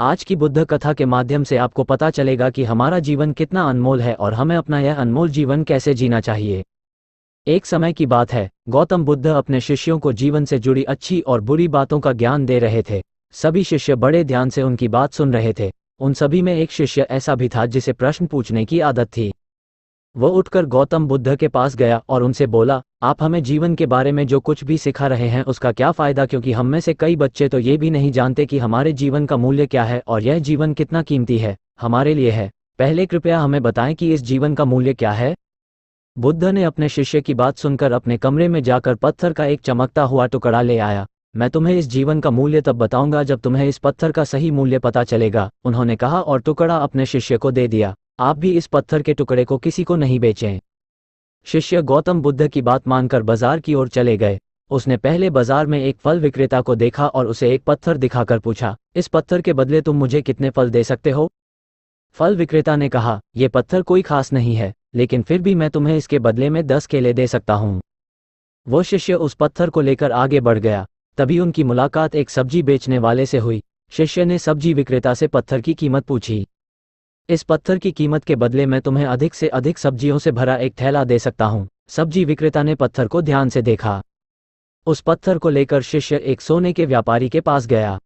आज की बुद्ध कथा के माध्यम से आपको पता चलेगा कि हमारा जीवन कितना अनमोल है और हमें अपना यह अनमोल जीवन कैसे जीना चाहिए। एक समय की बात है, गौतम बुद्ध अपने शिष्यों को जीवन से जुड़ी अच्छी और बुरी बातों का ज्ञान दे रहे थे। सभी शिष्य बड़े ध्यान से उनकी बात सुन रहे थे। उन सभी में एक शिष्य ऐसा भी था जिसे प्रश्न पूछने की आदत थी। वो उठकर गौतम बुद्ध के पास गया और उनसे बोला, आप हमें जीवन के बारे में जो कुछ भी सिखा रहे हैं उसका क्या फ़ायदा, क्योंकि हम में से कई बच्चे तो ये भी नहीं जानते कि हमारे जीवन का मूल्य क्या है और यह जीवन कितना कीमती है, हमारे लिए है। पहले कृपया हमें बताएं कि इस जीवन का मूल्य क्या है। बुद्ध ने अपने शिष्य की बात सुनकर अपने कमरे में जाकर पत्थर का एक चमकता हुआ टुकड़ा ले आया। मैं तुम्हें इस जीवन का मूल्य तब बताऊंगा जब तुम्हें इस पत्थर का सही मूल्य पता चलेगा, उन्होंने कहा और टुकड़ा अपने शिष्य को दे दिया। आप भी इस पत्थर के टुकड़े को किसी को नहीं बेचें। शिष्य गौतम बुद्ध की बात मानकर बाजार की ओर चले गए। उसने पहले बाजार में एक फल विक्रेता को देखा और उसे एक पत्थर दिखाकर पूछा, इस पत्थर के बदले तुम मुझे कितने फल दे सकते हो? फल विक्रेता ने कहा, यह पत्थर कोई खास नहीं है, लेकिन फिर भी मैं तुम्हें इसके बदले में 10 केले दे सकता हूँ। वो शिष्य उस पत्थर को लेकर आगे बढ़ गया। तभी उनकी मुलाकात एक सब्जी बेचने वाले से हुई। शिष्य ने सब्जी विक्रेता से पत्थर की कीमत पूछी। इस पत्थर की कीमत के बदले मैं तुम्हें अधिक से अधिक सब्जियों से भरा एक थैला दे सकता हूँ। सब्जी विक्रेता ने पत्थर को ध्यान से देखा। उस पत्थर को लेकर शिष्य एक सोने के व्यापारी के पास गया।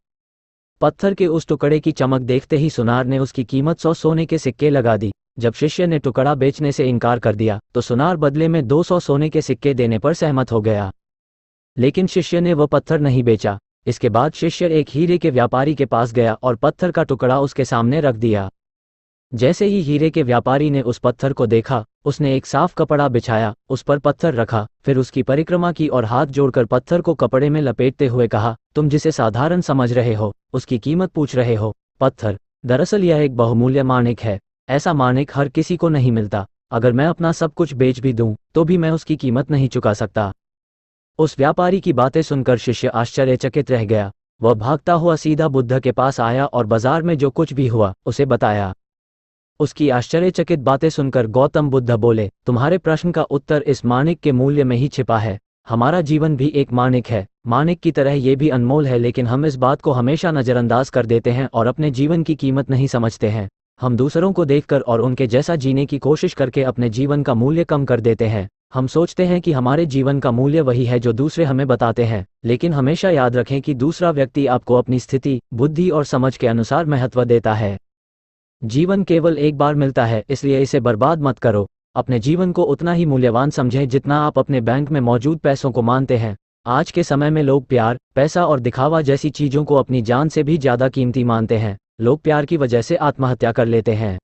पत्थर के उस टुकड़े की चमक देखते ही सुनार ने उसकी कीमत 100 सोने के सिक्के लगा दी। जब शिष्य ने टुकड़ा बेचने से इनकार कर दिया तो सुनार बदले में 200 सोने के सिक्के देने पर सहमत हो गया। लेकिन शिष्य ने वह पत्थर नहीं बेचा। इसके बाद शिष्य एक हीरे के व्यापारी के पास गया और पत्थर का टुकड़ा उसके सामने रख दिया। जैसे ही हीरे के व्यापारी ने उस पत्थर को देखा, उसने एक साफ कपड़ा बिछाया, उस पर पत्थर रखा, फिर उसकी परिक्रमा की और हाथ जोड़कर पत्थर को कपड़े में लपेटते हुए कहा, तुम जिसे साधारण समझ रहे हो उसकी कीमत पूछ रहे हो। पत्थर, दरअसल यह एक बहुमूल्य माणिक है। ऐसा माणिक हर किसी को नहीं मिलता। अगर मैं अपना सब कुछ बेच भी दूं तो भी मैं उसकी कीमत नहीं चुका सकता। उस व्यापारी की बातें सुनकर शिष्य आश्चर्यचकित रह गया। वह भागता हुआ सीधा बुद्ध के पास आया और बाजार में जो कुछ भी हुआ उसे बताया। उसकी आश्चर्यचकित बातें सुनकर गौतम बुद्ध बोले, तुम्हारे प्रश्न का उत्तर इस माणिक के मूल्य में ही छिपा है। हमारा जीवन भी एक माणिक है। माणिक की तरह ये भी अनमोल है, लेकिन हम इस बात को हमेशा नज़रअंदाज कर देते हैं और अपने जीवन की कीमत नहीं समझते हैं। हम दूसरों को देखकर और उनके जैसा जीने की कोशिश करके अपने जीवन का मूल्य कम कर देते हैं। हम सोचते हैं कि हमारे जीवन का मूल्य वही है जो दूसरे हमें बताते हैं, लेकिन हमेशा याद रखें कि दूसरा व्यक्ति आपको अपनी स्थिति, बुद्धि और समझ के अनुसार महत्व देता है। जीवन केवल एक बार मिलता है, इसलिए इसे बर्बाद मत करो। अपने जीवन को उतना ही मूल्यवान समझें जितना आप अपने बैंक में मौजूद पैसों को मानते हैं। आज के समय में लोग प्यार, पैसा और दिखावा जैसी चीज़ों को अपनी जान से भी ज़्यादा कीमती मानते हैं। लोग प्यार की वजह से आत्महत्या कर लेते हैं।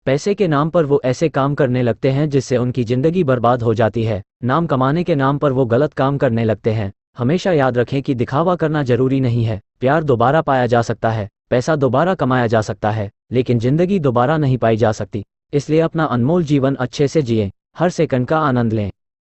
पैसे के नाम पर वो ऐसे काम करने लगते हैं जिससे उनकी ज़िंदगी बर्बाद हो जाती है। नाम कमाने के नाम पर वो गलत काम करने लगते हैं। हमेशा याद रखें कि दिखावा करना जरूरी नहीं है। प्यार दोबारा पाया जा सकता है, पैसा दोबारा कमाया जा सकता है, लेकिन ज़िंदगी दोबारा नहीं पाई जा सकती। इसलिए अपना अनमोल जीवन अच्छे से जिएं, हर सेकंड का आनंद लें।